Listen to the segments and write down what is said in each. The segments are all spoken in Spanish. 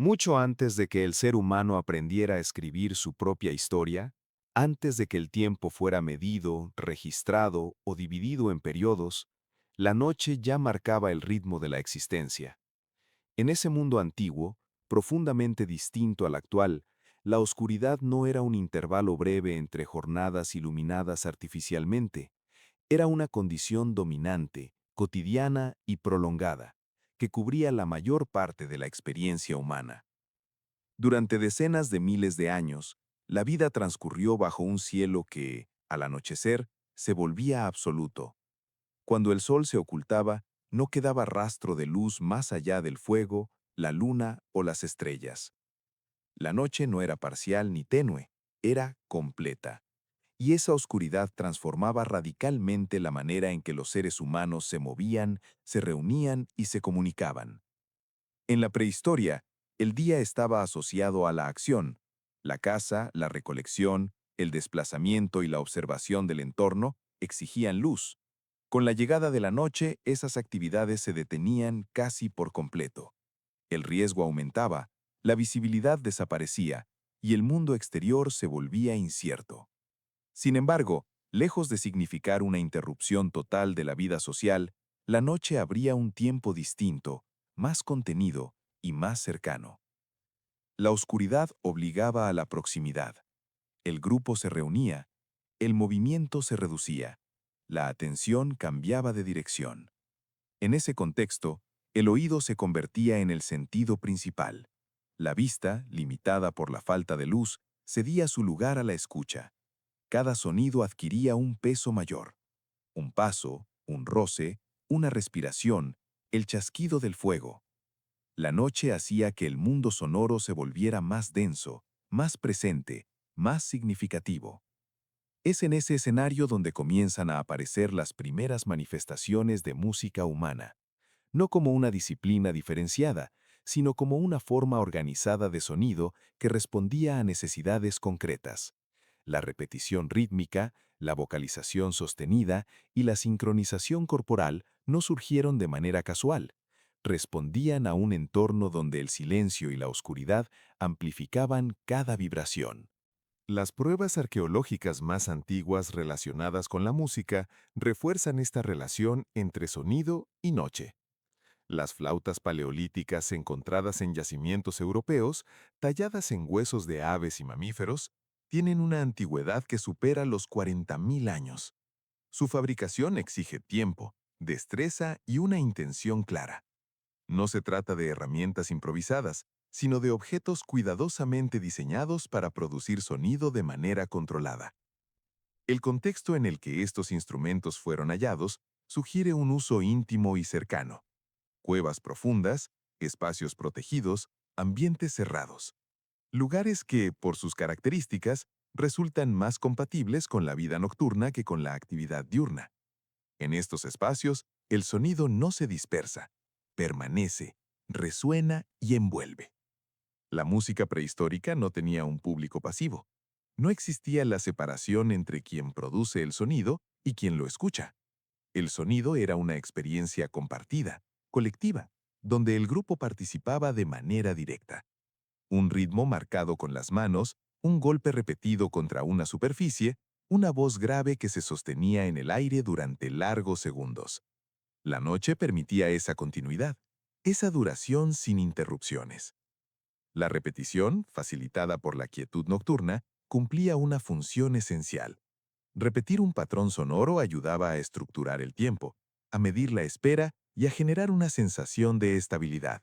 Mucho antes de que el ser humano aprendiera a escribir su propia historia, antes de que el tiempo fuera medido, registrado o dividido en periodos, la noche ya marcaba el ritmo de la existencia. En ese mundo antiguo, profundamente distinto al actual, la oscuridad no era un intervalo breve entre jornadas iluminadas artificialmente, era una condición dominante, cotidiana y prolongada, que cubría la mayor parte de la experiencia humana. Durante decenas de miles de años, la vida transcurrió bajo un cielo que, al anochecer, se volvía absoluto. Cuando el sol se ocultaba, no quedaba rastro de luz más allá del fuego, la luna o las estrellas. La noche no era parcial ni tenue, era completa. Y esa oscuridad transformaba radicalmente la manera en que los seres humanos se movían, se reunían y se comunicaban. En la prehistoria, el día estaba asociado a la acción. La caza, la recolección, el desplazamiento y la observación del entorno exigían luz. Con la llegada de la noche, esas actividades se detenían casi por completo. El riesgo aumentaba, la visibilidad desaparecía y el mundo exterior se volvía incierto. Sin embargo, lejos de significar una interrupción total de la vida social, la noche abría un tiempo distinto, más contenido y más cercano. La oscuridad obligaba a la proximidad. El grupo se reunía, el movimiento se reducía, la atención cambiaba de dirección. En ese contexto, el oído se convertía en el sentido principal. La vista, limitada por la falta de luz, cedía su lugar a la escucha. Cada sonido adquiría un peso mayor. Un paso, un roce, una respiración, el chasquido del fuego. La noche hacía que el mundo sonoro se volviera más denso, más presente, más significativo. Es en ese escenario donde comienzan a aparecer las primeras manifestaciones de música humana, no como una disciplina diferenciada, sino como una forma organizada de sonido que respondía a necesidades concretas. La repetición rítmica, la vocalización sostenida y la sincronización corporal no surgieron de manera casual. Respondían a un entorno donde el silencio y la oscuridad amplificaban cada vibración. Las pruebas arqueológicas más antiguas relacionadas con la música refuerzan esta relación entre sonido y noche. Las flautas paleolíticas encontradas en yacimientos europeos, talladas en huesos de aves y mamíferos, tienen una antigüedad que supera los 40.000 años. Su fabricación exige tiempo, destreza y una intención clara. No se trata de herramientas improvisadas, sino de objetos cuidadosamente diseñados para producir sonido de manera controlada. El contexto en el que estos instrumentos fueron hallados sugiere un uso íntimo y cercano. Cuevas profundas, espacios protegidos, ambientes cerrados. Lugares que, por sus características, resultan más compatibles con la vida nocturna que con la actividad diurna. En estos espacios, el sonido no se dispersa, permanece, resuena y envuelve. La música prehistórica no tenía un público pasivo. No existía la separación entre quien produce el sonido y quien lo escucha. El sonido era una experiencia compartida, colectiva, donde el grupo participaba de manera directa. Un ritmo marcado con las manos, un golpe repetido contra una superficie, una voz grave que se sostenía en el aire durante largos segundos. La noche permitía esa continuidad, esa duración sin interrupciones. La repetición, facilitada por la quietud nocturna, cumplía una función esencial. Repetir un patrón sonoro ayudaba a estructurar el tiempo, a medir la espera y a generar una sensación de estabilidad.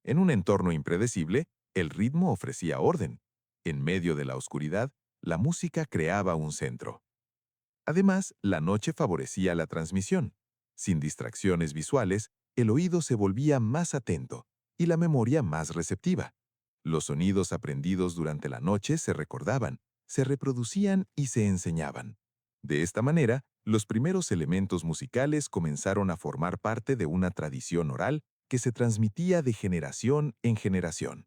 En un entorno impredecible, el ritmo ofrecía orden. En medio de la oscuridad, la música creaba un centro. Además, la noche favorecía la transmisión. Sin distracciones visuales, el oído se volvía más atento y la memoria más receptiva. Los sonidos aprendidos durante la noche se recordaban, se reproducían y se enseñaban. De esta manera, los primeros elementos musicales comenzaron a formar parte de una tradición oral que se transmitía de generación en generación.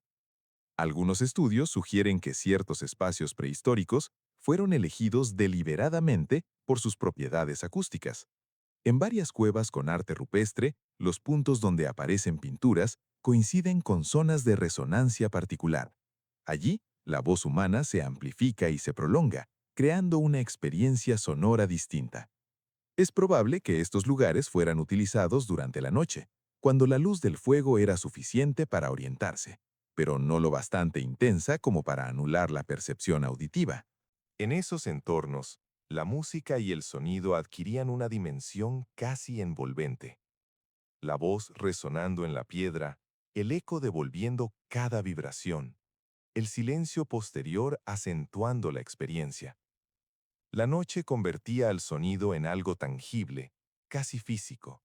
Algunos estudios sugieren que ciertos espacios prehistóricos fueron elegidos deliberadamente por sus propiedades acústicas. En varias cuevas con arte rupestre, los puntos donde aparecen pinturas coinciden con zonas de resonancia particular. Allí, la voz humana se amplifica y se prolonga, creando una experiencia sonora distinta. Es probable que estos lugares fueran utilizados durante la noche, cuando la luz del fuego era suficiente para orientarse, pero no lo bastante intensa como para anular la percepción auditiva. En esos entornos, la música y el sonido adquirían una dimensión casi envolvente. La voz resonando en la piedra, el eco devolviendo cada vibración, el silencio posterior acentuando la experiencia. La noche convertía al sonido en algo tangible, casi físico.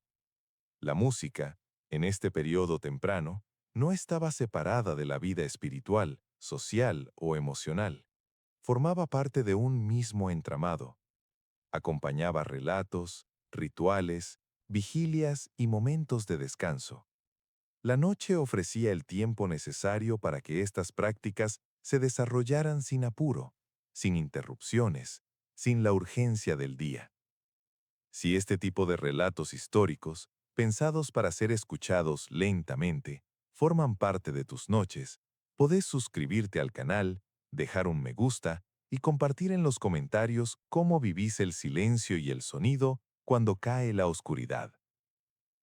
La música, en este periodo temprano, no estaba separada de la vida espiritual, social o emocional. Formaba parte de un mismo entramado. Acompañaba relatos, rituales, vigilias y momentos de descanso. La noche ofrecía el tiempo necesario para que estas prácticas se desarrollaran sin apuro, sin interrupciones, sin la urgencia del día. Si este tipo de relatos históricos, pensados para ser escuchados lentamente, forman parte de tus noches, podés suscribirte al canal, dejar un me gusta y compartir en los comentarios cómo vivís el silencio y el sonido cuando cae la oscuridad.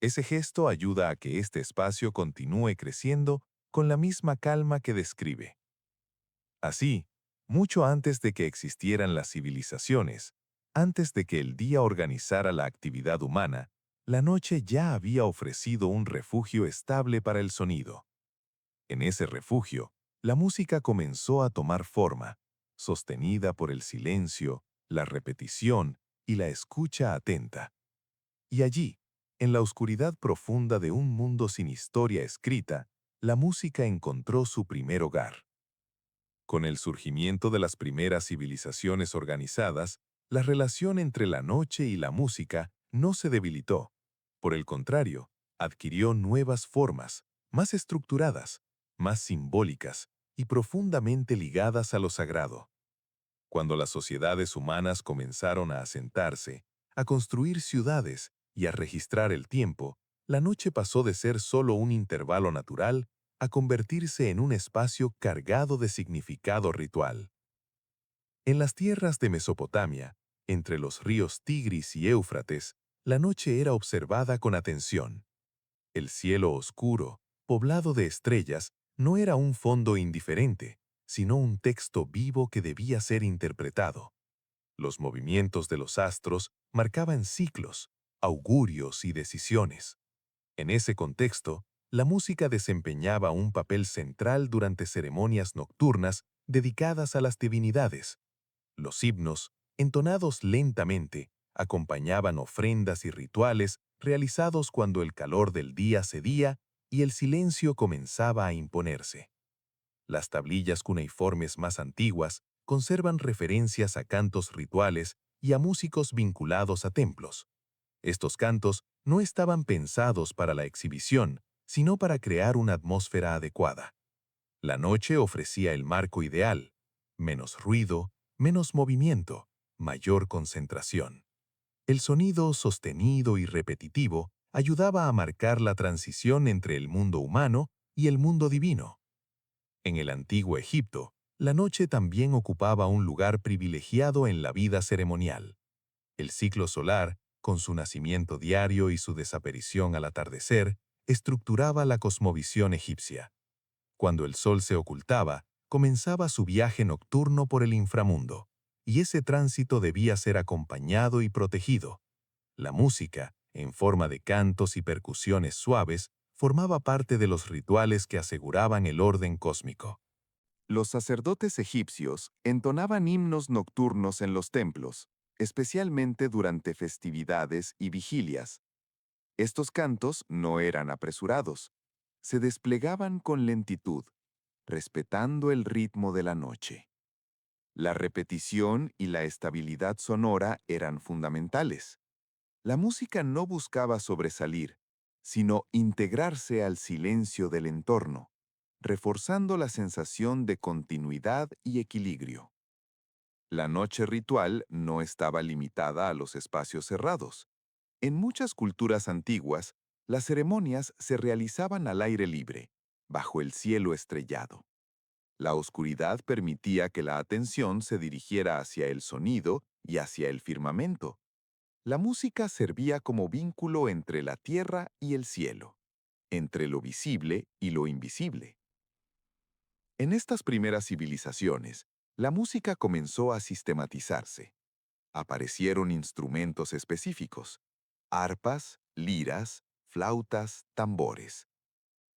Ese gesto ayuda a que este espacio continúe creciendo con la misma calma que describe. Así, mucho antes de que existieran las civilizaciones, antes de que el día organizara la actividad humana, la noche ya había ofrecido un refugio estable para el sonido. En ese refugio, la música comenzó a tomar forma, sostenida por el silencio, la repetición y la escucha atenta. Y allí, en la oscuridad profunda de un mundo sin historia escrita, la música encontró su primer hogar. Con el surgimiento de las primeras civilizaciones organizadas, la relación entre la noche y la música no se debilitó. Por el contrario, adquirió nuevas formas, más estructuradas, más simbólicas y profundamente ligadas a lo sagrado. Cuando las sociedades humanas comenzaron a asentarse, a construir ciudades y a registrar el tiempo, la noche pasó de ser solo un intervalo natural a convertirse en un espacio cargado de significado ritual. En las tierras de Mesopotamia, entre los ríos Tigris y Éufrates, la noche era observada con atención. El cielo oscuro, poblado de estrellas, no era un fondo indiferente, sino un texto vivo que debía ser interpretado. Los movimientos de los astros marcaban ciclos, augurios y decisiones. En ese contexto, la música desempeñaba un papel central durante ceremonias nocturnas dedicadas a las divinidades. Los himnos, entonados lentamente, acompañaban ofrendas y rituales realizados cuando el calor del día cedía y el silencio comenzaba a imponerse. Las tablillas cuneiformes más antiguas conservan referencias a cantos rituales y a músicos vinculados a templos. Estos cantos no estaban pensados para la exhibición, sino para crear una atmósfera adecuada. La noche ofrecía el marco ideal: menos ruido, menos movimiento, mayor concentración. El sonido sostenido y repetitivo ayudaba a marcar la transición entre el mundo humano y el mundo divino. En el antiguo Egipto, la noche también ocupaba un lugar privilegiado en la vida ceremonial. El ciclo solar, con su nacimiento diario y su desaparición al atardecer, estructuraba la cosmovisión egipcia. Cuando el sol se ocultaba, comenzaba su viaje nocturno por el inframundo, y ese tránsito debía ser acompañado y protegido. La música, en forma de cantos y percusiones suaves, formaba parte de los rituales que aseguraban el orden cósmico. Los sacerdotes egipcios entonaban himnos nocturnos en los templos, especialmente durante festividades y vigilias. Estos cantos no eran apresurados, se desplegaban con lentitud, respetando el ritmo de la noche. La repetición y la estabilidad sonora eran fundamentales. La música no buscaba sobresalir, sino integrarse al silencio del entorno, reforzando la sensación de continuidad y equilibrio. La noche ritual no estaba limitada a los espacios cerrados. En muchas culturas antiguas, Las ceremonias se realizaban al aire libre, bajo el cielo estrellado. La oscuridad permitía que la atención se dirigiera hacia el sonido y hacia el firmamento. La música servía como vínculo entre la tierra y el cielo, entre lo visible y lo invisible. En estas primeras civilizaciones, la música comenzó a sistematizarse. Aparecieron instrumentos específicos: arpas, liras, flautas, tambores.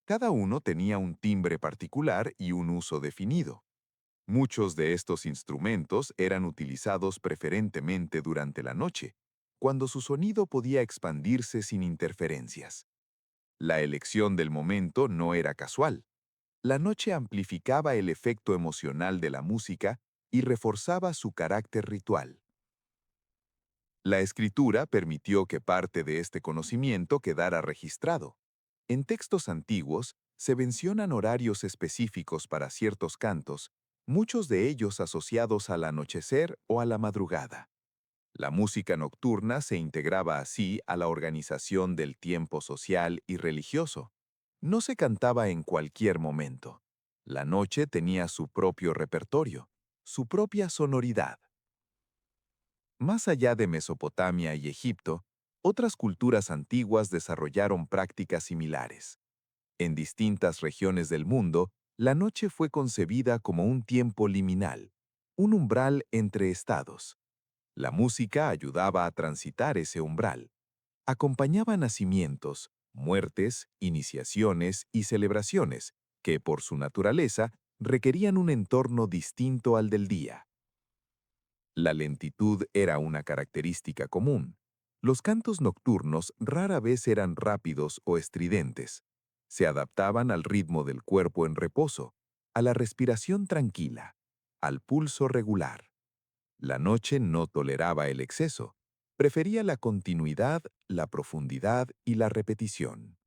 Cada uno tenía un timbre particular y un uso definido. Muchos de estos instrumentos eran utilizados preferentemente durante la noche, cuando su sonido podía expandirse sin interferencias. La elección del momento no era casual. La noche amplificaba el efecto emocional de la música y reforzaba su carácter ritual. La escritura permitió que parte de este conocimiento quedara registrado. En textos antiguos se mencionan horarios específicos para ciertos cantos, muchos de ellos asociados al anochecer o a la madrugada. La música nocturna se integraba así a la organización del tiempo social y religioso. No se cantaba en cualquier momento. La noche tenía su propio repertorio, su propia sonoridad. Más allá de Mesopotamia y Egipto, otras culturas antiguas desarrollaron prácticas similares. En distintas regiones del mundo, la noche fue concebida como un tiempo liminal, un umbral entre estados. La música ayudaba a transitar ese umbral. Acompañaba nacimientos, muertes, iniciaciones y celebraciones que, por su naturaleza, requerían un entorno distinto al del día. La lentitud era una característica común. Los cantos nocturnos rara vez eran rápidos o estridentes. Se adaptaban al ritmo del cuerpo en reposo, a la respiración tranquila, al pulso regular. La noche no toleraba el exceso. Prefería la continuidad, la profundidad y la repetición.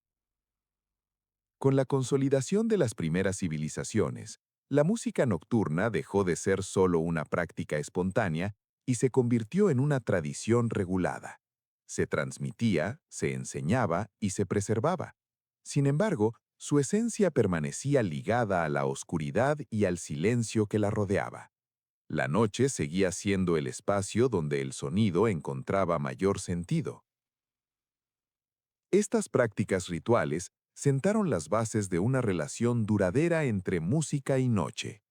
Con la consolidación de las primeras civilizaciones, la música nocturna dejó de ser solo una práctica espontánea y se convirtió en una tradición regulada. Se transmitía, se enseñaba y se preservaba. Sin embargo, su esencia permanecía ligada a la oscuridad y al silencio que la rodeaba. La noche seguía siendo el espacio donde el sonido encontraba mayor sentido. Estas prácticas rituales sentaron las bases de una relación duradera entre música y noche,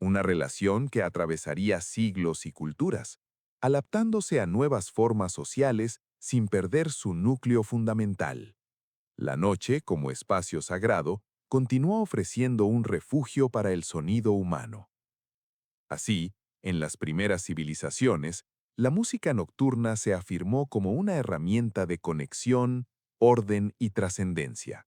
una relación que atravesaría siglos y culturas, adaptándose a nuevas formas sociales sin perder su núcleo fundamental. La noche, como espacio sagrado, continuó ofreciendo un refugio para el sonido humano. Así, en las primeras civilizaciones, la música nocturna se afirmó como una herramienta de conexión, orden y trascendencia.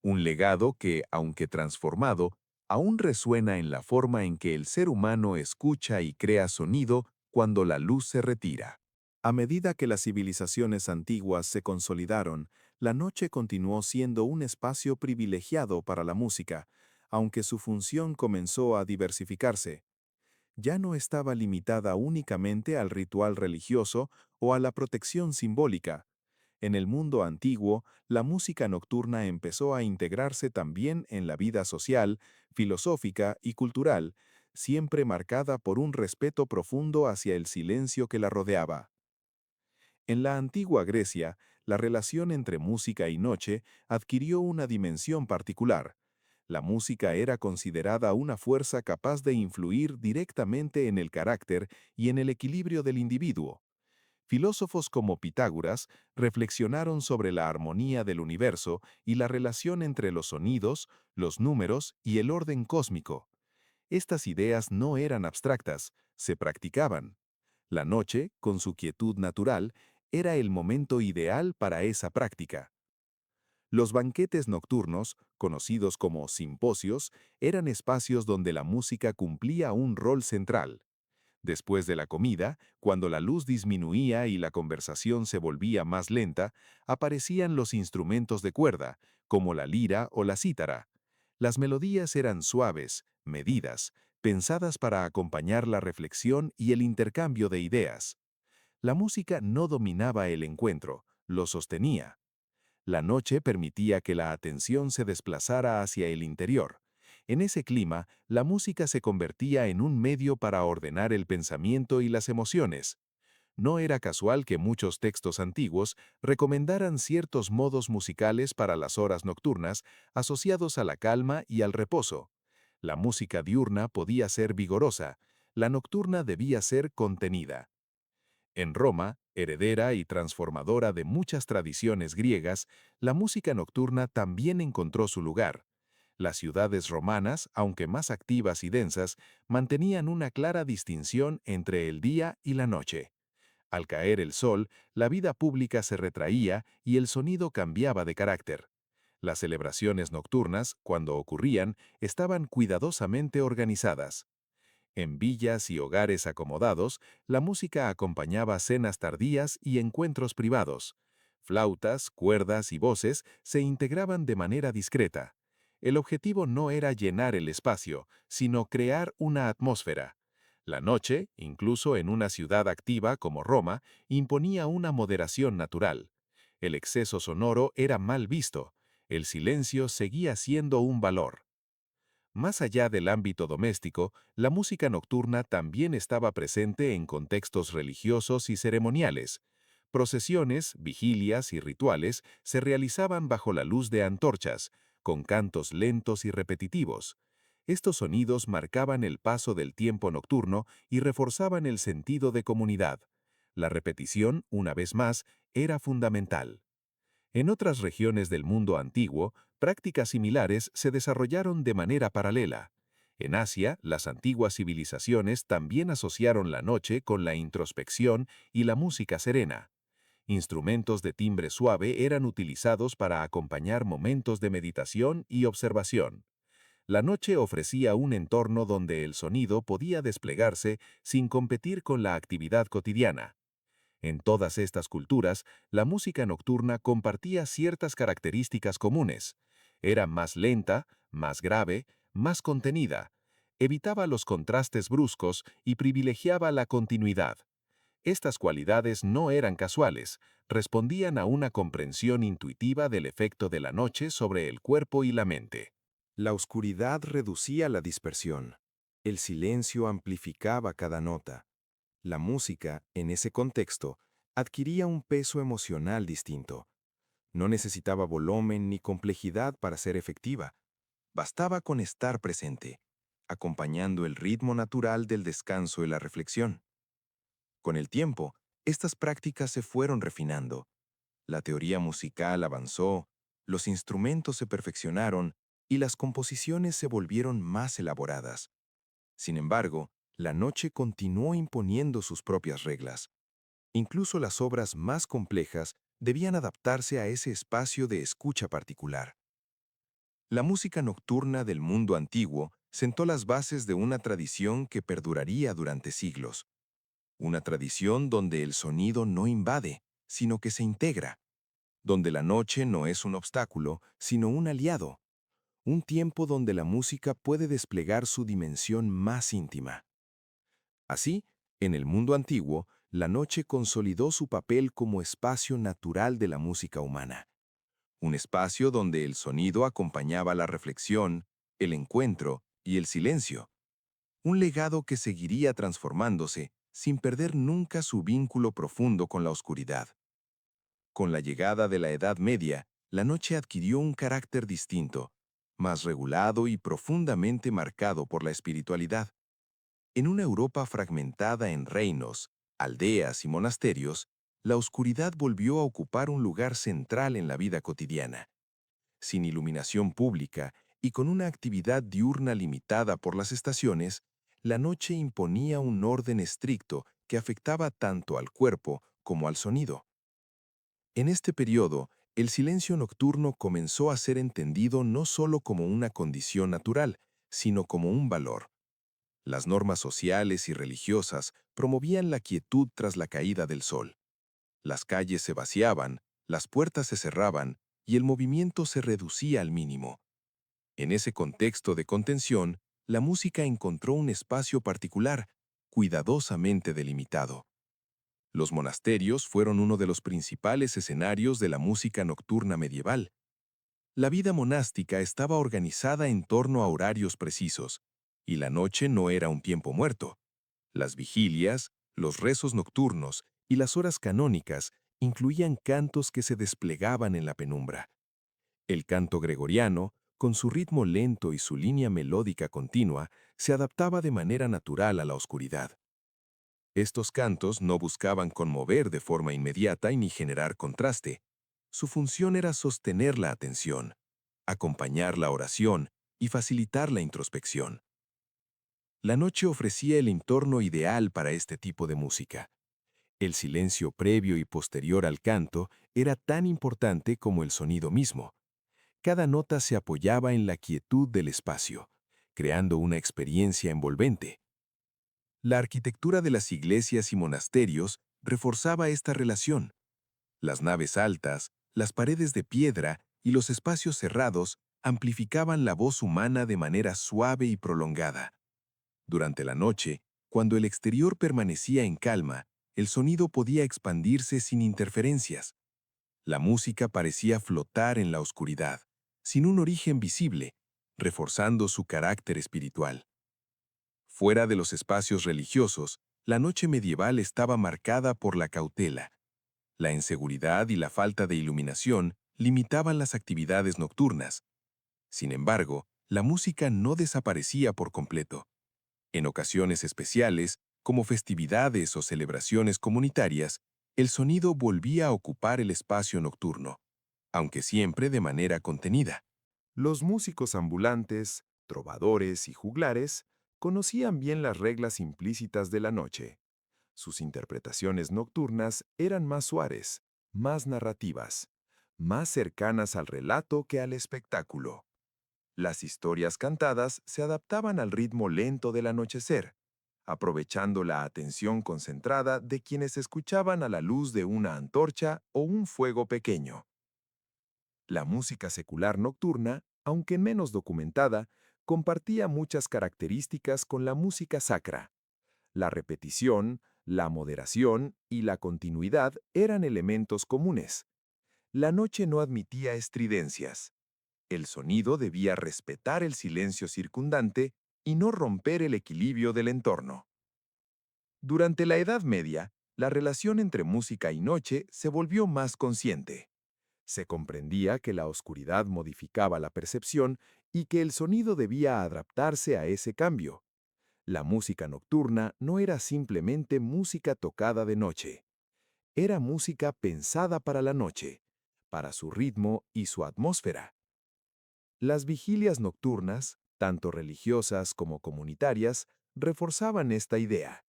Un legado que, aunque transformado, aún resuena en la forma en que el ser humano escucha y crea sonido cuando la luz se retira. A medida que las civilizaciones antiguas se consolidaron, la noche continuó siendo un espacio privilegiado para la música, aunque su función comenzó a diversificarse. Ya no estaba limitada únicamente al ritual religioso o a la protección simbólica. En el mundo antiguo, la música nocturna empezó a integrarse también en la vida social, filosófica y cultural, siempre marcada por un respeto profundo hacia el silencio que la rodeaba. En la antigua Grecia, la relación entre música y noche adquirió una dimensión particular. La música era considerada una fuerza capaz de influir directamente en el carácter y en el equilibrio del individuo. Filósofos como Pitágoras reflexionaron sobre la armonía del universo y la relación entre los sonidos, los números y el orden cósmico. Estas ideas no eran abstractas, se practicaban. La noche, con su quietud natural, era el momento ideal para esa práctica. Los banquetes nocturnos, conocidos como simposios, eran espacios donde la música cumplía un rol central. Después de la comida, cuando la luz disminuía y la conversación se volvía más lenta, aparecían los instrumentos de cuerda, como la lira o la cítara. Las melodías eran suaves, medidas, pensadas para acompañar la reflexión y el intercambio de ideas. La música no dominaba el encuentro, lo sostenía. La noche permitía que la atención se desplazara hacia el interior. En ese clima, la música se convertía en un medio para ordenar el pensamiento y las emociones. No era casual que muchos textos antiguos recomendaran ciertos modos musicales para las horas nocturnas asociados a la calma y al reposo. La música diurna podía ser vigorosa, la nocturna debía ser contenida. En Roma, heredera y transformadora de muchas tradiciones griegas, la música nocturna también encontró su lugar. Las ciudades romanas, aunque más activas y densas, mantenían una clara distinción entre el día y la noche. Al caer el sol, la vida pública se retraía y el sonido cambiaba de carácter. Las celebraciones nocturnas, cuando ocurrían, estaban cuidadosamente organizadas. En villas y hogares acomodados, la música acompañaba cenas tardías y encuentros privados. Flautas, cuerdas y voces se integraban de manera discreta. El objetivo no era llenar el espacio, sino crear una atmósfera. La noche, incluso en una ciudad activa como Roma, imponía una moderación natural. El exceso sonoro era mal visto. El silencio seguía siendo un valor. Más allá del ámbito doméstico, la música nocturna también estaba presente en contextos religiosos y ceremoniales. Procesiones, vigilias y rituales se realizaban bajo la luz de antorchas, con cantos lentos y repetitivos. Estos sonidos marcaban el paso del tiempo nocturno y reforzaban el sentido de comunidad. La repetición, una vez más, era fundamental. En otras regiones del mundo antiguo, prácticas similares se desarrollaron de manera paralela. En Asia, las antiguas civilizaciones también asociaron la noche con la introspección y la música serena. Instrumentos de timbre suave eran utilizados para acompañar momentos de meditación y observación. La noche ofrecía un entorno donde el sonido podía desplegarse sin competir con la actividad cotidiana. En todas estas culturas, la música nocturna compartía ciertas características comunes. Era más lenta, más grave, más contenida. Evitaba los contrastes bruscos y privilegiaba la continuidad. Estas cualidades no eran casuales, respondían a una comprensión intuitiva del efecto de la noche sobre el cuerpo y la mente. La oscuridad reducía la dispersión. El silencio amplificaba cada nota. La música, en ese contexto, adquiría un peso emocional distinto. No necesitaba volumen ni complejidad para ser efectiva. Bastaba con estar presente, acompañando el ritmo natural del descanso y la reflexión. Con el tiempo, estas prácticas se fueron refinando. La teoría musical avanzó, los instrumentos se perfeccionaron y las composiciones se volvieron más elaboradas. Sin embargo, la noche continuó imponiendo sus propias reglas. Incluso las obras más complejas debían adaptarse a ese espacio de escucha particular. La música nocturna del mundo antiguo sentó las bases de una tradición que perduraría durante siglos. Una tradición donde el sonido no invade, sino que se integra. Donde la noche no es un obstáculo, sino un aliado. Un tiempo donde la música puede desplegar su dimensión más íntima. Así, en el mundo antiguo, la noche consolidó su papel como espacio natural de la música humana. Un espacio donde el sonido acompañaba la reflexión, el encuentro y el silencio. Un legado que seguiría transformándose sin perder nunca su vínculo profundo con la oscuridad. Con la llegada de la Edad Media, la noche adquirió un carácter distinto, más regulado y profundamente marcado por la espiritualidad. En una Europa fragmentada en reinos, aldeas y monasterios, la oscuridad volvió a ocupar un lugar central en la vida cotidiana. Sin iluminación pública y con una actividad diurna limitada por las estaciones, la noche imponía un orden estricto que afectaba tanto al cuerpo como al sonido. En este periodo, el silencio nocturno comenzó a ser entendido no solo como una condición natural, sino como un valor. Las normas sociales y religiosas promovían la quietud tras la caída del sol. Las calles se vaciaban, las puertas se cerraban y el movimiento se reducía al mínimo. En ese contexto de contención, la música encontró un espacio particular, cuidadosamente delimitado. Los monasterios fueron uno de los principales escenarios de la música nocturna medieval. La vida monástica estaba organizada en torno a horarios precisos, y la noche no era un tiempo muerto. Las vigilias, los rezos nocturnos y las horas canónicas incluían cantos que se desplegaban en la penumbra. El canto gregoriano, con su ritmo lento y su línea melódica continua, se adaptaba de manera natural a la oscuridad. Estos cantos no buscaban conmover de forma inmediata y ni generar contraste. Su función era sostener la atención, acompañar la oración y facilitar la introspección. La noche ofrecía el entorno ideal para este tipo de música. El silencio previo y posterior al canto era tan importante como el sonido mismo. Cada nota se apoyaba en la quietud del espacio, creando una experiencia envolvente. La arquitectura de las iglesias y monasterios reforzaba esta relación. Las naves altas, las paredes de piedra y los espacios cerrados amplificaban la voz humana de manera suave y prolongada. Durante la noche, cuando el exterior permanecía en calma, el sonido podía expandirse sin interferencias. La música parecía flotar en la oscuridad, sin un origen visible, reforzando su carácter espiritual. Fuera de los espacios religiosos, la noche medieval estaba marcada por la cautela. La inseguridad y la falta de iluminación limitaban las actividades nocturnas. Sin embargo, la música no desaparecía por completo. En ocasiones especiales, como festividades o celebraciones comunitarias, el sonido volvía a ocupar el espacio nocturno, aunque siempre de manera contenida. Los músicos ambulantes, trovadores y juglares conocían bien las reglas implícitas de la noche. Sus interpretaciones nocturnas eran más suaves, más narrativas, más cercanas al relato que al espectáculo. Las historias cantadas se adaptaban al ritmo lento del anochecer, aprovechando la atención concentrada de quienes escuchaban a la luz de una antorcha o un fuego pequeño. La música secular nocturna, aunque menos documentada, compartía muchas características con la música sacra. La repetición, la moderación y la continuidad eran elementos comunes. La noche no admitía estridencias. El sonido debía respetar el silencio circundante y no romper el equilibrio del entorno. Durante la Edad Media, la relación entre música y noche se volvió más consciente. Se comprendía que la oscuridad modificaba la percepción y que el sonido debía adaptarse a ese cambio. La música nocturna no era simplemente música tocada de noche. Era música pensada para la noche, para su ritmo y su atmósfera. Las vigilias nocturnas, tanto religiosas como comunitarias, reforzaban esta idea.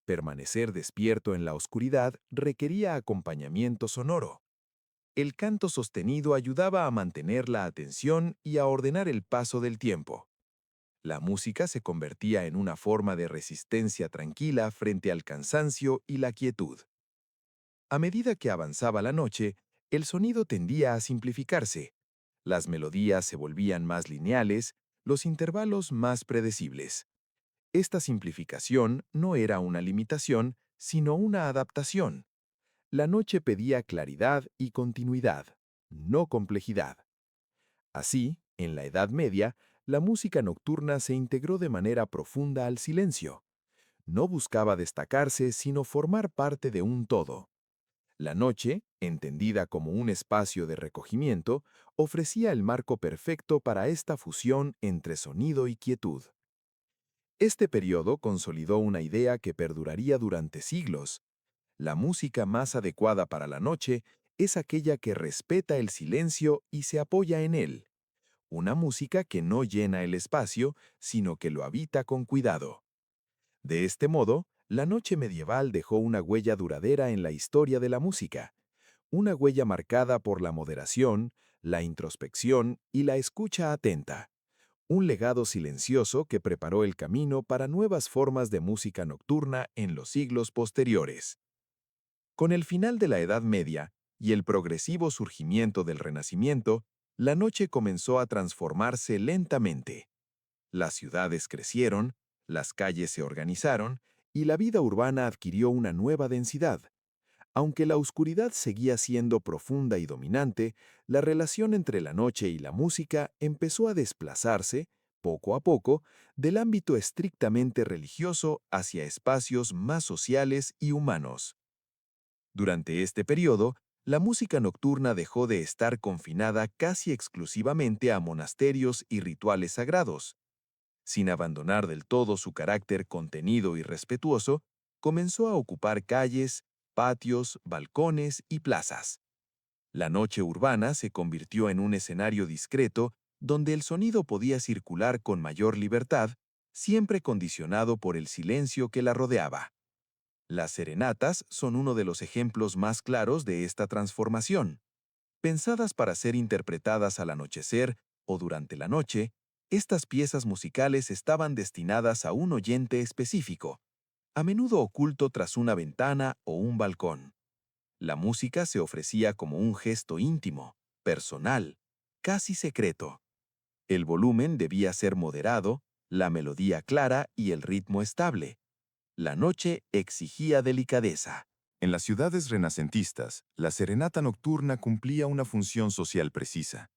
Permanecer despierto en la oscuridad requería acompañamiento sonoro. El canto sostenido ayudaba a mantener la atención y a ordenar el paso del tiempo. La música se convertía en una forma de resistencia tranquila frente al cansancio y la quietud. A medida que avanzaba la noche, el sonido tendía a simplificarse. Las melodías se volvían más lineales, los intervalos más predecibles. Esta simplificación no era una limitación, sino una adaptación. La noche pedía claridad y continuidad, no complejidad. Así, en la Edad Media, la música nocturna se integró de manera profunda al silencio. No buscaba destacarse, sino formar parte de un todo. La noche, entendida como un espacio de recogimiento, ofrecía el marco perfecto para esta fusión entre sonido y quietud. Este periodo consolidó una idea que perduraría durante siglos. La música más adecuada para la noche es aquella que respeta el silencio y se apoya en él. Una música que no llena el espacio, sino que lo habita con cuidado. De este modo, la noche medieval dejó una huella duradera en la historia de la música, una huella marcada por la moderación, la introspección y la escucha atenta. Un legado silencioso que preparó el camino para nuevas formas de música nocturna en los siglos posteriores. Con el final de la Edad Media y el progresivo surgimiento del Renacimiento, la noche comenzó a transformarse lentamente. Las ciudades crecieron, las calles se organizaron y la vida urbana adquirió una nueva densidad. Aunque la oscuridad seguía siendo profunda y dominante, la relación entre la noche y la música empezó a desplazarse, poco a poco, del ámbito estrictamente religioso hacia espacios más sociales y humanos. Durante este periodo, la música nocturna dejó de estar confinada casi exclusivamente a monasterios y rituales sagrados. Sin abandonar del todo su carácter contenido y respetuoso, comenzó a ocupar calles, patios, balcones y plazas. La noche urbana se convirtió en un escenario discreto donde el sonido podía circular con mayor libertad, siempre condicionado por el silencio que la rodeaba. Las serenatas son uno de los ejemplos más claros de esta transformación. Pensadas para ser interpretadas al anochecer o durante la noche, estas piezas musicales estaban destinadas a un oyente específico, a menudo oculto tras una ventana o un balcón. La música se ofrecía como un gesto íntimo, personal, casi secreto. El volumen debía ser moderado, la melodía clara y el ritmo estable. La noche exigía delicadeza. En las ciudades renacentistas, la serenata nocturna cumplía una función social precisa.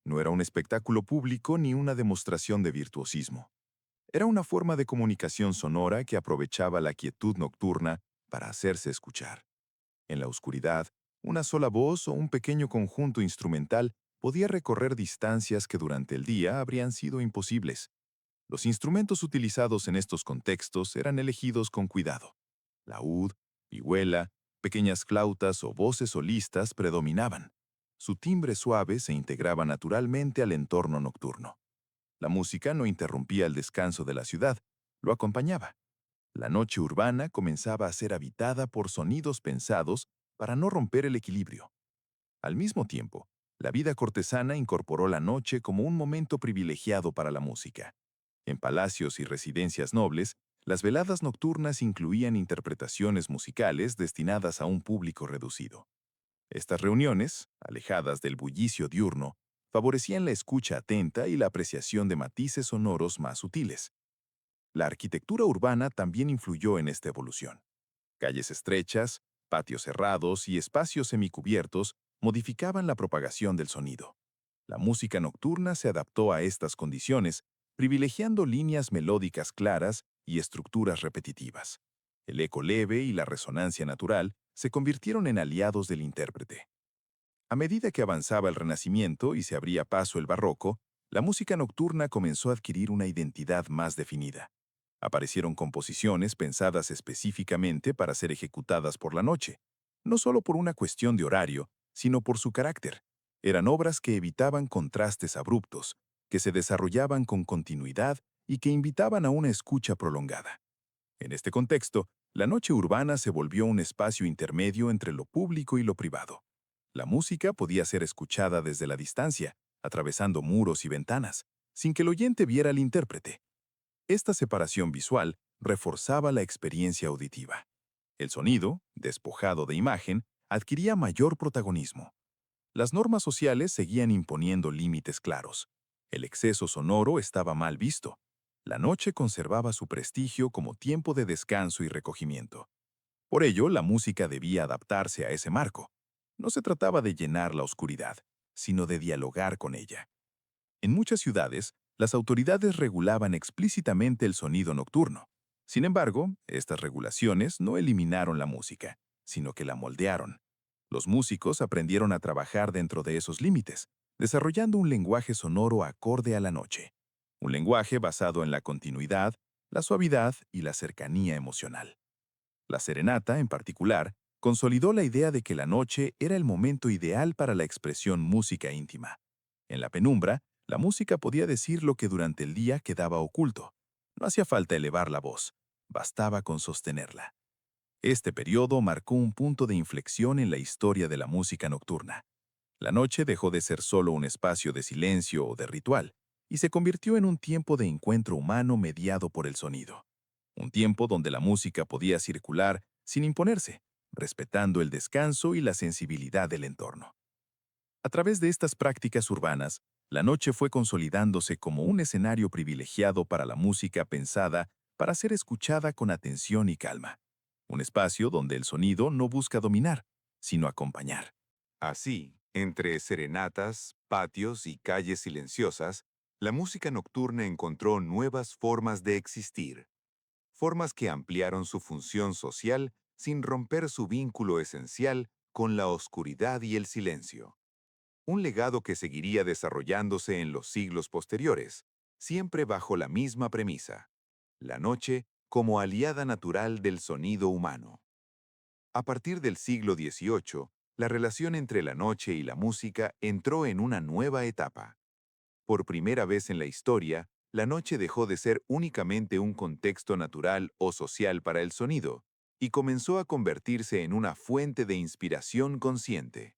No era un espectáculo público ni una demostración de virtuosismo. Era una forma de comunicación sonora que aprovechaba la quietud nocturna para hacerse escuchar. En la oscuridad, una sola voz o un pequeño conjunto instrumental podía recorrer distancias que durante el día habrían sido imposibles. Los instrumentos utilizados en estos contextos eran elegidos con cuidado. Laúd, vihuela, pequeñas flautas o voces solistas predominaban. Su timbre suave se integraba naturalmente al entorno nocturno. La música no interrumpía el descanso de la ciudad, lo acompañaba. La noche urbana comenzaba a ser habitada por sonidos pensados para no romper el equilibrio. Al mismo tiempo, la vida cortesana incorporó la noche como un momento privilegiado para la música. En palacios y residencias nobles, las veladas nocturnas incluían interpretaciones musicales destinadas a un público reducido. Estas reuniones, alejadas del bullicio diurno, favorecían la escucha atenta y la apreciación de matices sonoros más sutiles. La arquitectura urbana también influyó en esta evolución. Calles estrechas, patios cerrados y espacios semicubiertos modificaban la propagación del sonido. La música nocturna se adaptó a estas condiciones, privilegiando líneas melódicas claras y estructuras repetitivas. El eco leve y la resonancia natural se convirtieron en aliados del intérprete. A medida que avanzaba el Renacimiento y se abría paso el Barroco, la música nocturna comenzó a adquirir una identidad más definida. Aparecieron composiciones pensadas específicamente para ser ejecutadas por la noche, no solo por una cuestión de horario, sino por su carácter. Eran obras que evitaban contrastes abruptos, que se desarrollaban con continuidad y que invitaban a una escucha prolongada. En este contexto, la noche urbana se volvió un espacio intermedio entre lo público y lo privado. La música podía ser escuchada desde la distancia, atravesando muros y ventanas, sin que el oyente viera al intérprete. Esta separación visual reforzaba la experiencia auditiva. El sonido, despojado de imagen, adquiría mayor protagonismo. Las normas sociales seguían imponiendo límites claros. El exceso sonoro estaba mal visto. La noche conservaba su prestigio como tiempo de descanso y recogimiento. Por ello, la música debía adaptarse a ese marco. No se trataba de llenar la oscuridad, sino de dialogar con ella. En muchas ciudades, las autoridades regulaban explícitamente el sonido nocturno. Sin embargo, estas regulaciones no eliminaron la música, sino que la moldearon. Los músicos aprendieron a trabajar dentro de esos límites, desarrollando un lenguaje sonoro acorde a la noche. Un lenguaje basado en la continuidad, la suavidad y la cercanía emocional. La serenata, en particular, consolidó la idea de que la noche era el momento ideal para la expresión música íntima. En la penumbra, la música podía decir lo que durante el día quedaba oculto. No hacía falta elevar la voz, bastaba con sostenerla. Este periodo marcó un punto de inflexión en la historia de la música nocturna. La noche dejó de ser solo un espacio de silencio o de ritual, y se convirtió en un tiempo de encuentro humano mediado por el sonido. Un tiempo donde la música podía circular sin imponerse, respetando el descanso y la sensibilidad del entorno. A través de estas prácticas urbanas, la noche fue consolidándose como un escenario privilegiado para la música pensada para ser escuchada con atención y calma. un espacio donde el sonido no busca dominar, sino acompañar. Así, entre serenatas, patios y calles silenciosas, la música nocturna encontró nuevas formas de existir, formas que ampliaron su función social sin romper su vínculo esencial con la oscuridad y el silencio. Un legado que seguiría desarrollándose en los siglos posteriores, siempre bajo la misma premisa: la noche como aliada natural del sonido humano. A partir del siglo XVIII, la relación entre la noche y la música entró en una nueva etapa. Por primera vez en la historia, la noche dejó de ser únicamente un contexto natural o social para el sonido y comenzó a convertirse en una fuente de inspiración consciente.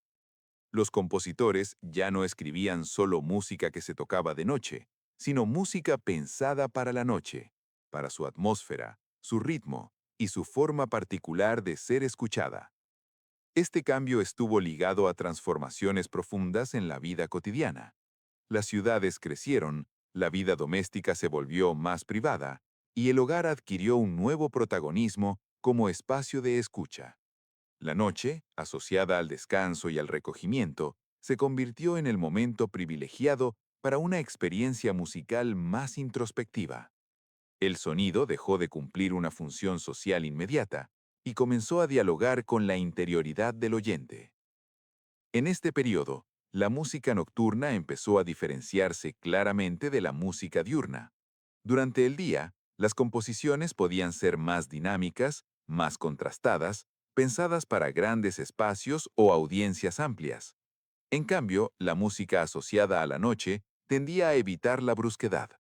Los compositores ya no escribían solo música que se tocaba de noche, sino música pensada para la noche, para su atmósfera, su ritmo y su forma particular de ser escuchada. Este cambio estuvo ligado a transformaciones profundas en la vida cotidiana. Las ciudades crecieron, la vida doméstica se volvió más privada, y el hogar adquirió un nuevo protagonismo como espacio de escucha. La noche, asociada al descanso y al recogimiento, se convirtió en el momento privilegiado para una experiencia musical más introspectiva. El sonido dejó de cumplir una función social inmediata y comenzó a dialogar con la interioridad del oyente. En este periodo, la música nocturna empezó a diferenciarse claramente de la música diurna. Durante el día, las composiciones podían ser más dinámicas, más contrastadas, pensadas para grandes espacios o audiencias amplias. En cambio, la música asociada a la noche tendía a evitar la brusquedad.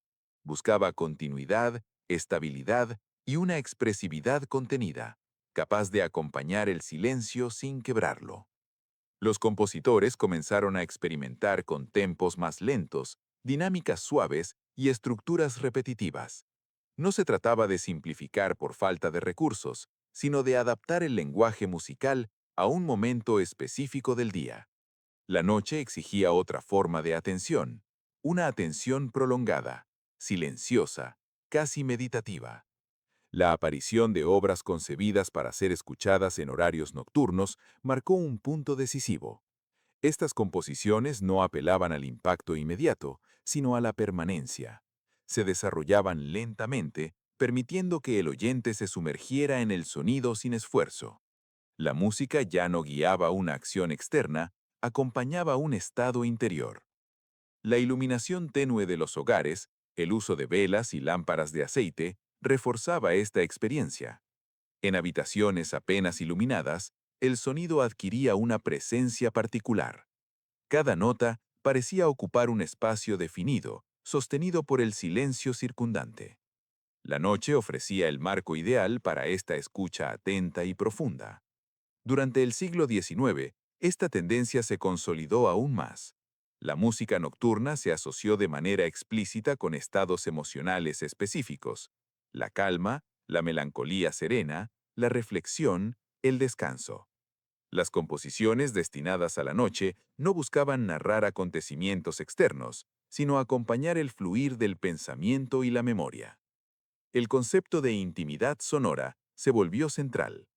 Buscaba continuidad, estabilidad y una expresividad contenida, capaz de acompañar el silencio sin quebrarlo. Los compositores comenzaron a experimentar con tempos más lentos, dinámicas suaves y estructuras repetitivas. No se trataba de simplificar por falta de recursos, sino de adaptar el lenguaje musical a un momento específico del día. La noche exigía otra forma de atención, una atención prolongada, silenciosa, casi meditativa. La aparición de obras concebidas para ser escuchadas en horarios nocturnos marcó un punto decisivo. Estas composiciones no apelaban al impacto inmediato, sino a la permanencia. Se desarrollaban lentamente, permitiendo que el oyente se sumergiera en el sonido sin esfuerzo. La música ya no guiaba una acción externa, acompañaba un estado interior. La iluminación tenue de los hogares, el uso de velas y lámparas de aceite, reforzaba esta experiencia. En habitaciones apenas iluminadas, el sonido adquiría una presencia particular. Cada nota parecía ocupar un espacio definido, sostenido por el silencio circundante. La noche ofrecía el marco ideal para esta escucha atenta y profunda. Durante el siglo XIX, esta tendencia se consolidó aún más. La música nocturna se asoció de manera explícita con estados emocionales específicos: la calma, la melancolía serena, la reflexión, el descanso. Las composiciones destinadas a la noche no buscaban narrar acontecimientos externos, sino acompañar el fluir del pensamiento y la memoria. El concepto de intimidad sonora se volvió central.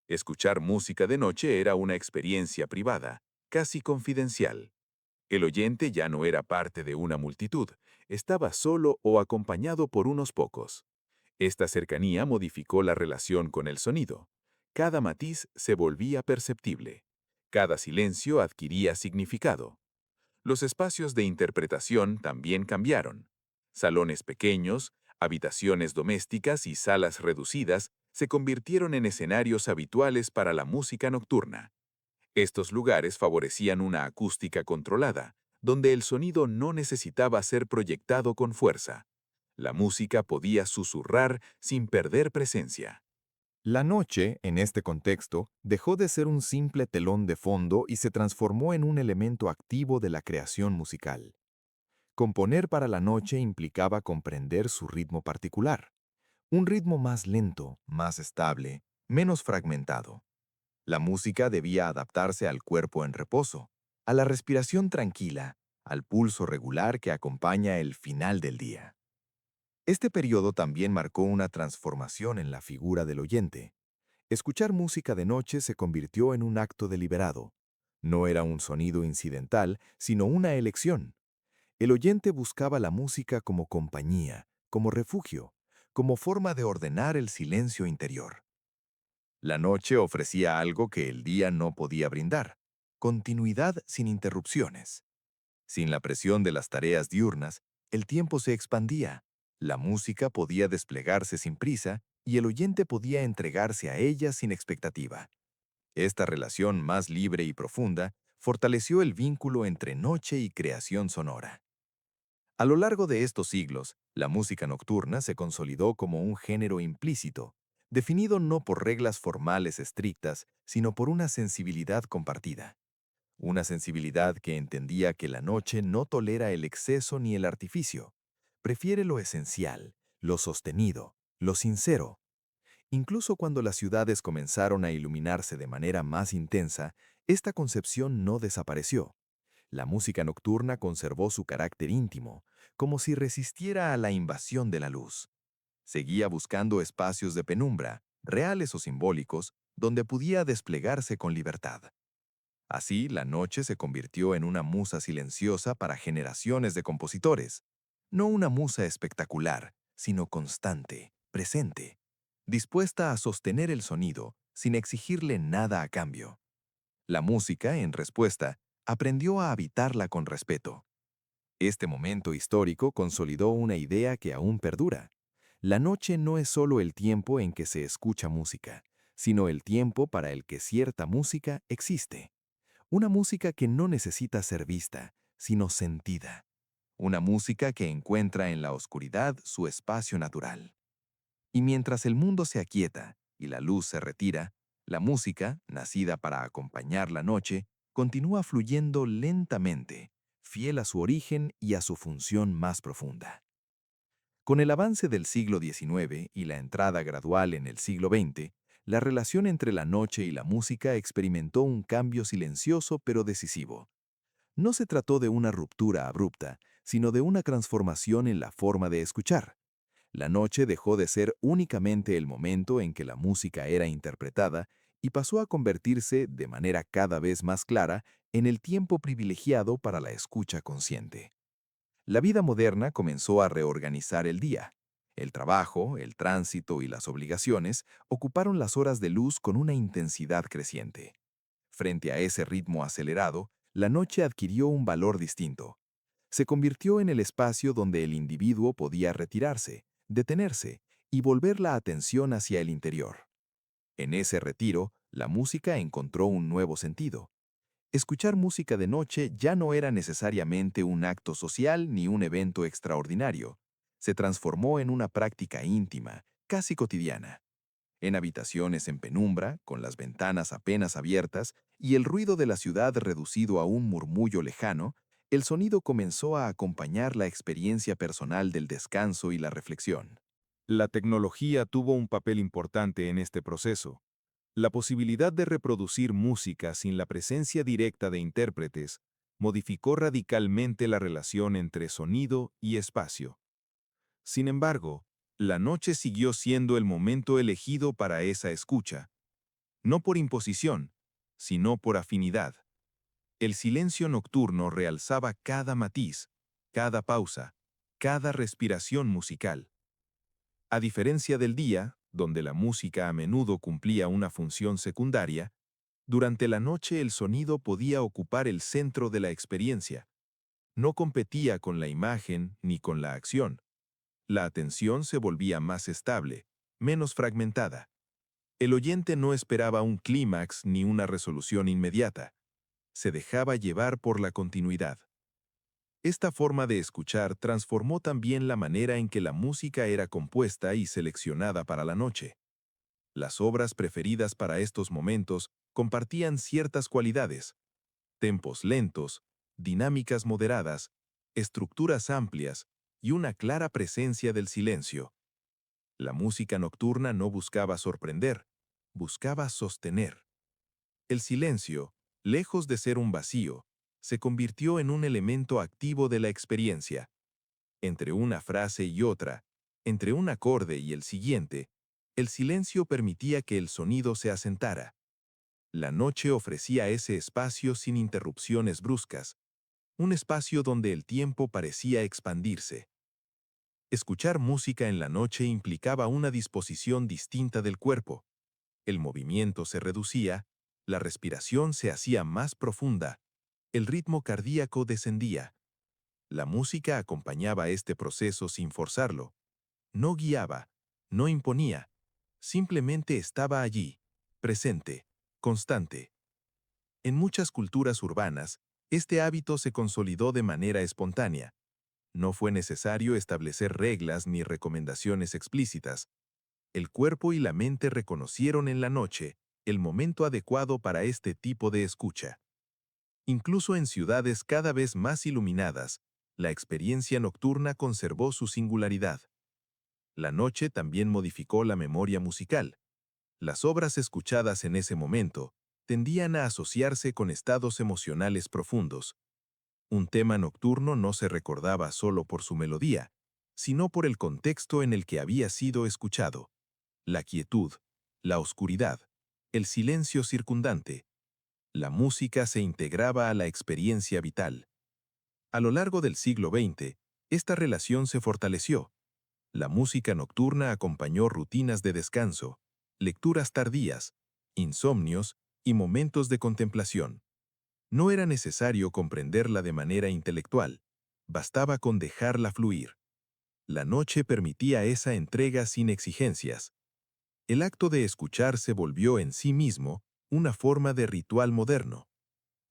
Escuchar música de noche era una experiencia privada, casi confidencial. El oyente ya no era parte de una multitud, estaba solo o acompañado por unos pocos. Esta cercanía modificó la relación con el sonido. Cada matiz se volvía perceptible. Cada silencio adquiría significado. Los espacios de interpretación también cambiaron. Salones pequeños, habitaciones domésticas y salas reducidas se convirtieron en escenarios habituales para la música nocturna. Estos lugares favorecían una acústica controlada, donde el sonido no necesitaba ser proyectado con fuerza. La música podía susurrar sin perder presencia. La noche, en este contexto, dejó de ser un simple telón de fondo y se transformó en un elemento activo de la creación musical. Componer para la noche implicaba comprender su ritmo particular, un ritmo más lento, más estable, menos fragmentado. La música debía adaptarse al cuerpo en reposo, a la respiración tranquila, al pulso regular que acompaña el final del día. Este periodo también marcó una transformación en la figura del oyente. Escuchar música de noche se convirtió en un acto deliberado. No era un sonido incidental, sino una elección. El oyente buscaba la música como compañía, como refugio, como forma de ordenar el silencio interior. La noche ofrecía algo que el día no podía brindar: continuidad sin interrupciones. Sin la presión de las tareas diurnas, el tiempo se expandía, la música podía desplegarse sin prisa y el oyente podía entregarse a ella sin expectativa. Esta relación más libre y profunda fortaleció el vínculo entre noche y creación sonora. A lo largo de estos siglos, la música nocturna se consolidó como un género implícito, definido no por reglas formales estrictas, sino por una sensibilidad compartida. Una sensibilidad que entendía que la noche no tolera el exceso ni el artificio. Prefiere lo esencial, lo sostenido, lo sincero. Incluso cuando las ciudades comenzaron a iluminarse de manera más intensa, esta concepción no desapareció. La música nocturna conservó su carácter íntimo, como si resistiera a la invasión de la luz. Seguía buscando espacios de penumbra, reales o simbólicos, donde pudiera desplegarse con libertad. Así, la noche se convirtió en una musa silenciosa para generaciones de compositores. No una musa espectacular, sino constante, presente, dispuesta a sostener el sonido sin exigirle nada a cambio. La música, en respuesta, aprendió a habitarla con respeto. Este momento histórico consolidó una idea que aún perdura. La noche no es solo el tiempo en que se escucha música, sino el tiempo para el que cierta música existe. Una música que no necesita ser vista, sino sentida. Una música que encuentra en la oscuridad su espacio natural. Y mientras el mundo se aquieta y la luz se retira, la música, nacida para acompañar la noche, continúa fluyendo lentamente, fiel a su origen y a su función más profunda. Con el avance del siglo XIX y la entrada gradual en el siglo XX, la relación entre la noche y la música experimentó un cambio silencioso pero decisivo. No se trató de una ruptura abrupta, sino de una transformación en la forma de escuchar. La noche dejó de ser únicamente el momento en que la música era interpretada y pasó a convertirse, de manera cada vez más clara, en el tiempo privilegiado para la escucha consciente. La vida moderna comenzó a reorganizar el día. El trabajo, el tránsito y las obligaciones ocuparon las horas de luz con una intensidad creciente. Frente a ese ritmo acelerado, la noche adquirió un valor distinto. Se convirtió en el espacio donde el individuo podía retirarse, detenerse y volver la atención hacia el interior. En ese retiro, la música encontró un nuevo sentido. Escuchar música de noche ya no era necesariamente un acto social ni un evento extraordinario. Se transformó en una práctica íntima, casi cotidiana. En habitaciones en penumbra, con las ventanas apenas abiertas y el ruido de la ciudad reducido a un murmullo lejano, el sonido comenzó a acompañar la experiencia personal del descanso y la reflexión. La tecnología tuvo un papel importante en este proceso. La posibilidad de reproducir música sin la presencia directa de intérpretes modificó radicalmente la relación entre sonido y espacio. Sin embargo, la noche siguió siendo el momento elegido para esa escucha, no por imposición, sino por afinidad. El silencio nocturno realzaba cada matiz, cada pausa, cada respiración musical. A diferencia del día, donde la música a menudo cumplía una función secundaria, durante la noche el sonido podía ocupar el centro de la experiencia. No competía con la imagen ni con la acción. La atención se volvía más estable, menos fragmentada. El oyente no esperaba un clímax ni una resolución inmediata. Se dejaba llevar por la continuidad. Esta forma de escuchar transformó también la manera en que la música era compuesta y seleccionada para la noche. Las obras preferidas para estos momentos compartían ciertas cualidades: tempos lentos, dinámicas moderadas, estructuras amplias y una clara presencia del silencio. La música nocturna no buscaba sorprender, buscaba sostener. El silencio, lejos de ser un vacío, se convirtió en un elemento activo de la experiencia. Entre una frase y otra, entre un acorde y el siguiente, El silencio permitía que el sonido se asentara. La noche ofrecía ese espacio sin interrupciones bruscas, un espacio donde el tiempo parecía expandirse. Escuchar música en la noche implicaba una disposición distinta del cuerpo. El movimiento se reducía, la respiración se hacía más profunda, el ritmo cardíaco descendía. La música acompañaba este proceso sin forzarlo. No guiaba, no imponía, simplemente estaba allí, presente, constante. En muchas culturas urbanas, este hábito se consolidó de manera espontánea. No fue necesario establecer reglas ni recomendaciones explícitas. El cuerpo y la mente reconocieron en la noche el momento adecuado para este tipo de escucha. Incluso en ciudades cada vez más iluminadas, la experiencia nocturna conservó su singularidad. La noche también modificó la memoria musical. Las obras escuchadas en ese momento tendían a asociarse con estados emocionales profundos. Un tema nocturno no se recordaba solo por su melodía, sino por el contexto en el que había sido escuchado. La quietud, la oscuridad, el silencio circundante. La música se integraba a la experiencia vital. A lo largo del siglo XX, esta relación se fortaleció. La música nocturna acompañó rutinas de descanso, lecturas tardías, insomnios y momentos de contemplación. No era necesario comprenderla de manera intelectual, bastaba con dejarla fluir. La noche permitía esa entrega sin exigencias. El acto de escuchar se volvió en sí mismo una forma de ritual moderno.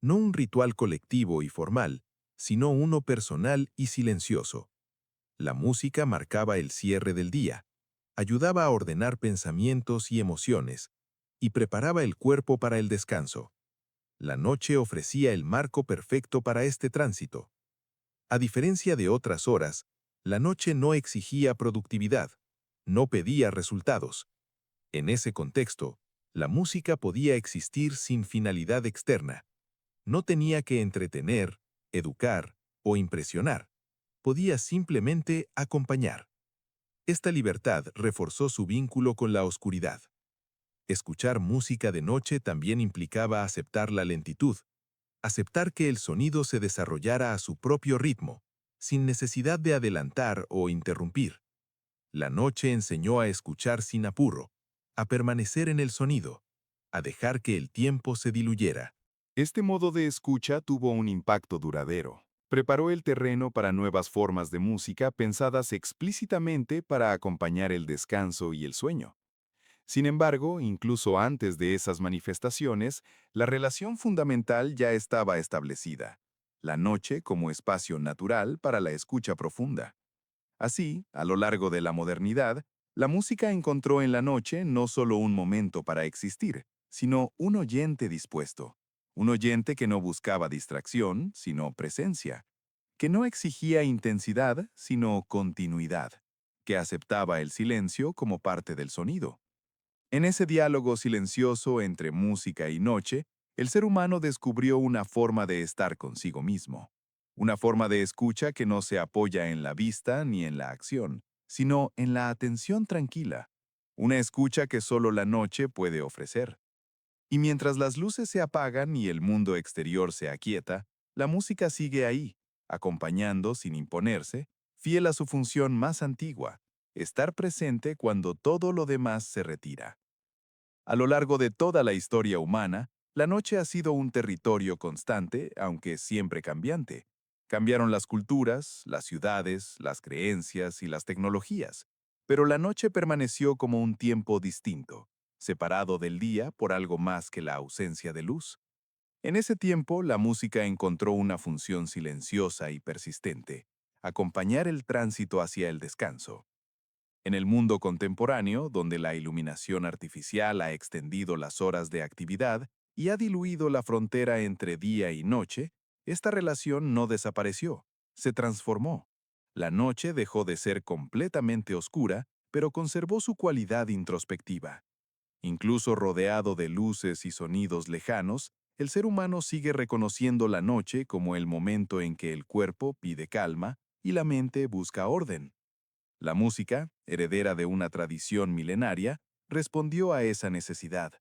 No un ritual colectivo y formal, sino uno personal y silencioso. La música marcaba el cierre del día, ayudaba a ordenar pensamientos y emociones, y preparaba el cuerpo para el descanso. La noche ofrecía el marco perfecto para este tránsito. A diferencia de otras horas, la noche no exigía productividad, no pedía resultados. En ese contexto, la música podía existir sin finalidad externa. No tenía que entretener, educar o impresionar. Podía simplemente acompañar. Esta libertad reforzó su vínculo con la oscuridad. Escuchar música de noche también implicaba aceptar la lentitud, aceptar que el sonido se desarrollara a su propio ritmo, sin necesidad de adelantar o interrumpir. La noche enseñó a escuchar sin apuro, a permanecer en el sonido, a dejar que el tiempo se diluyera. Este modo de escucha tuvo un impacto duradero. Preparó el terreno para nuevas formas de música pensadas explícitamente para acompañar el descanso y el sueño. Sin embargo, incluso antes de esas manifestaciones, la relación fundamental ya estaba establecida. La noche como espacio natural para la escucha profunda. Así, a lo largo de la modernidad, la música encontró en la noche no solo un momento para existir, sino un oyente dispuesto. Un oyente que no buscaba distracción, sino presencia. Que no exigía intensidad, sino continuidad. Que aceptaba el silencio como parte del sonido. En ese diálogo silencioso entre música y noche, el ser humano descubrió una forma de estar consigo mismo. Una forma de escucha que no se apoya en la vista ni en la acción, sino en la atención tranquila. Una escucha que solo la noche puede ofrecer. Y mientras las luces se apagan y el mundo exterior se aquieta, la música sigue ahí, acompañando sin imponerse, fiel a su función más antigua, estar presente cuando todo lo demás se retira. A lo largo de toda la historia humana, la noche ha sido un territorio constante, aunque siempre cambiante. Cambiaron las culturas, las ciudades, las creencias y las tecnologías, pero la noche permaneció como un tiempo distinto, separado del día por algo más que la ausencia de luz. En ese tiempo, la música encontró una función silenciosa y persistente, acompañar el tránsito hacia el descanso. En el mundo contemporáneo, donde la iluminación artificial ha extendido las horas de actividad y ha diluido la frontera entre día y noche, esta relación no desapareció, se transformó. La noche dejó de ser completamente oscura, pero conservó su cualidad introspectiva. Incluso rodeado de luces y sonidos lejanos, el ser humano sigue reconociendo la noche como el momento en que el cuerpo pide calma y la mente busca orden. La música, heredera de una tradición milenaria, respondió a esa necesidad.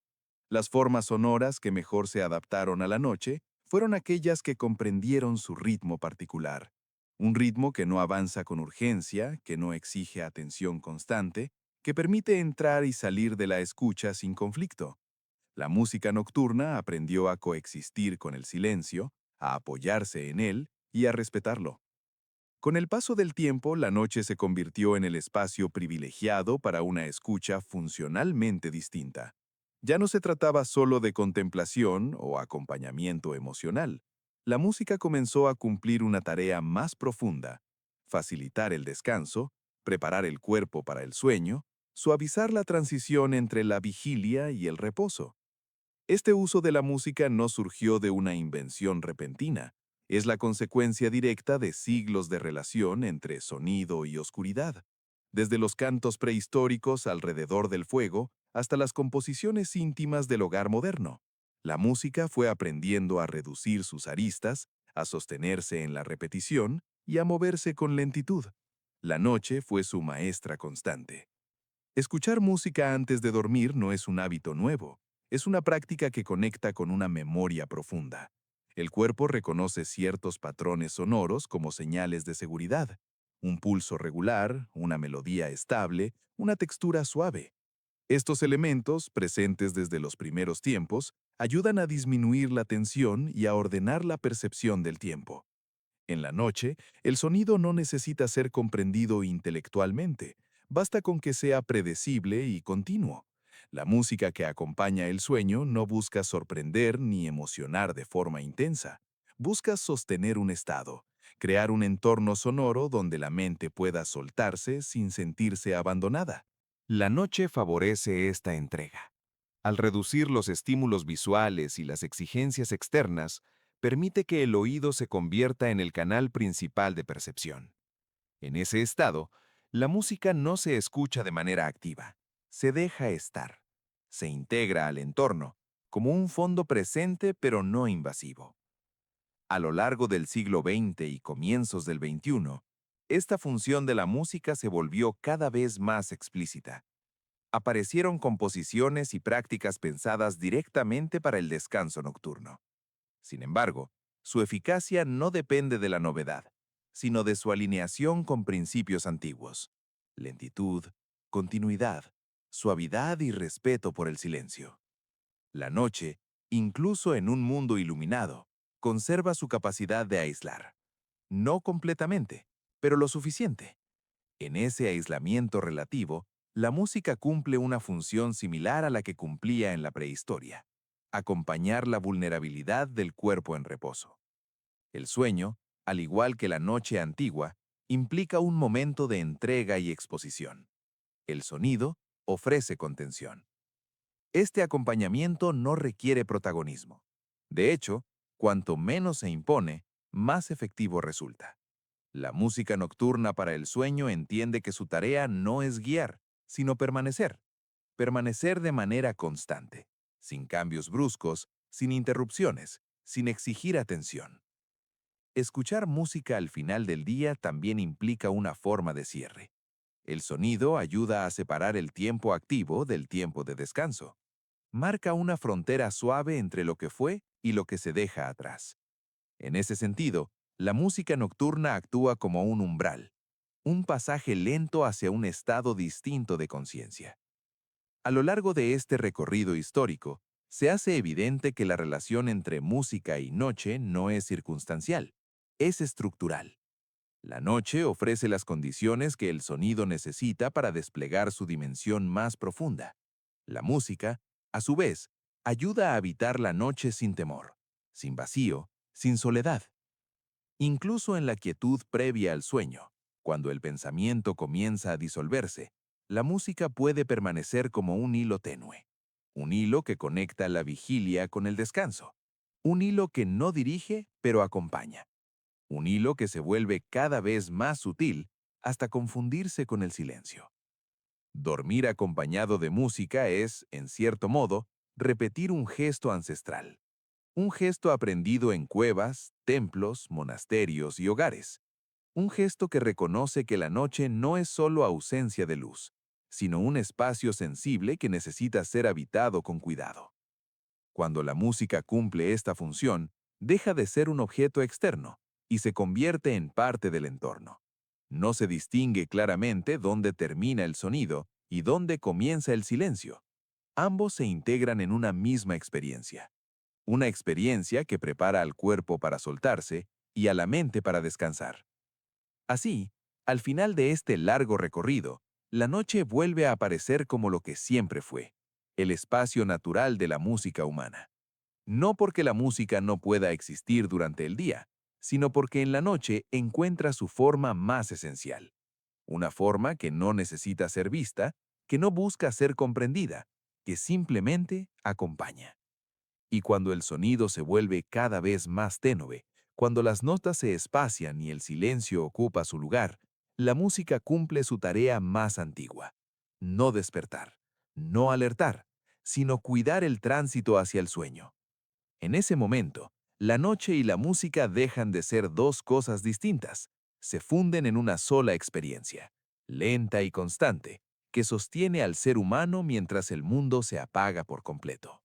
Las formas sonoras que mejor se adaptaron a la noche fueron aquellas que comprendieron su ritmo particular. Un ritmo que no avanza con urgencia, que no exige atención constante, que permite entrar y salir de la escucha sin conflicto. La música nocturna aprendió a coexistir con el silencio, a apoyarse en él y a respetarlo. Con el paso del tiempo, la noche se convirtió en el espacio privilegiado para una escucha funcionalmente distinta. Ya no se trataba solo de contemplación o acompañamiento emocional. La música comenzó a cumplir una tarea más profunda: facilitar el descanso, preparar el cuerpo para el sueño, suavizar la transición entre la vigilia y el reposo. Este uso de la música no surgió de una invención repentina, es la consecuencia directa de siglos de relación entre sonido y oscuridad, desde los cantos prehistóricos alrededor del fuego hasta las composiciones íntimas del hogar moderno. La música fue aprendiendo a reducir sus aristas, a sostenerse en la repetición y a moverse con lentitud. La noche fue su maestra constante. Escuchar música antes de dormir no es un hábito nuevo, es una práctica que conecta con una memoria profunda. El cuerpo reconoce ciertos patrones sonoros como señales de seguridad: un pulso regular, una melodía estable, una textura suave. Estos elementos, presentes desde los primeros tiempos, ayudan a disminuir la tensión y a ordenar la percepción del tiempo. En la noche, el sonido no necesita ser comprendido intelectualmente, basta con que sea predecible y continuo. La música que acompaña el sueño no busca sorprender ni emocionar de forma intensa, busca sostener un estado, crear un entorno sonoro donde la mente pueda soltarse sin sentirse abandonada. La noche favorece esta entrega. Al reducir los estímulos visuales y las exigencias externas, permite que el oído se convierta en el canal principal de percepción. En ese estado, la música no se escucha de manera activa, se deja estar, se integra al entorno, como un fondo presente pero no invasivo. A lo largo del siglo XX y comienzos del XXI, esta función de la música se volvió cada vez más explícita. Aparecieron composiciones y prácticas pensadas directamente para el descanso nocturno. Sin embargo, su eficacia no depende de la novedad, sino de su alineación con principios antiguos: lentitud, continuidad, suavidad y respeto por el silencio. La noche, incluso en un mundo iluminado, conserva su capacidad de aislar. No completamente, pero lo suficiente. En ese aislamiento relativo, la música cumple una función similar a la que cumplía en la prehistoria: acompañar la vulnerabilidad del cuerpo en reposo. El sueño, al igual que la noche antigua, implica un momento de entrega y exposición. El sonido ofrece contención. Este acompañamiento no requiere protagonismo. De hecho, cuanto menos se impone, más efectivo resulta. La música nocturna para el sueño entiende que su tarea no es guiar, sino permanecer. Permanecer de manera constante, sin cambios bruscos, sin interrupciones, sin exigir atención. Escuchar música al final del día también implica una forma de cierre. El sonido ayuda a separar el tiempo activo del tiempo de descanso. Marca una frontera suave entre lo que fue y lo que se deja atrás. En ese sentido, la música nocturna actúa como un umbral, un pasaje lento hacia un estado distinto de conciencia. A lo largo de este recorrido histórico, se hace evidente que la relación entre música y noche no es circunstancial, es estructural. La noche ofrece las condiciones que el sonido necesita para desplegar su dimensión más profunda. La música, a su vez, ayuda a habitar la noche sin temor, sin vacío, sin soledad. Incluso en la quietud previa al sueño, cuando el pensamiento comienza a disolverse, la música puede permanecer como un hilo tenue, un hilo que conecta la vigilia con el descanso, un hilo que no dirige pero acompaña, un hilo que se vuelve cada vez más sutil hasta confundirse con el silencio. Dormir acompañado de música es, en cierto modo, repetir un gesto ancestral. Un gesto aprendido en cuevas, templos, monasterios y hogares. Un gesto que reconoce que la noche no es solo ausencia de luz, sino un espacio sensible que necesita ser habitado con cuidado. Cuando la música cumple esta función, deja de ser un objeto externo y se convierte en parte del entorno. No se distingue claramente dónde termina el sonido y dónde comienza el silencio. Ambos se integran en una misma experiencia. Una experiencia que prepara al cuerpo para soltarse y a la mente para descansar. Así, al final de este largo recorrido, la noche vuelve a aparecer como lo que siempre fue, el espacio natural de la música humana. No porque la música no pueda existir durante el día, sino porque en la noche encuentra su forma más esencial. Una forma que no necesita ser vista, que no busca ser comprendida, que simplemente acompaña. Y cuando el sonido se vuelve cada vez más tenue, cuando las notas se espacian y el silencio ocupa su lugar, la música cumple su tarea más antigua. No despertar, no alertar, sino cuidar el tránsito hacia el sueño. En ese momento, la noche y la música dejan de ser dos cosas distintas, se funden en una sola experiencia, lenta y constante, que sostiene al ser humano mientras el mundo se apaga por completo.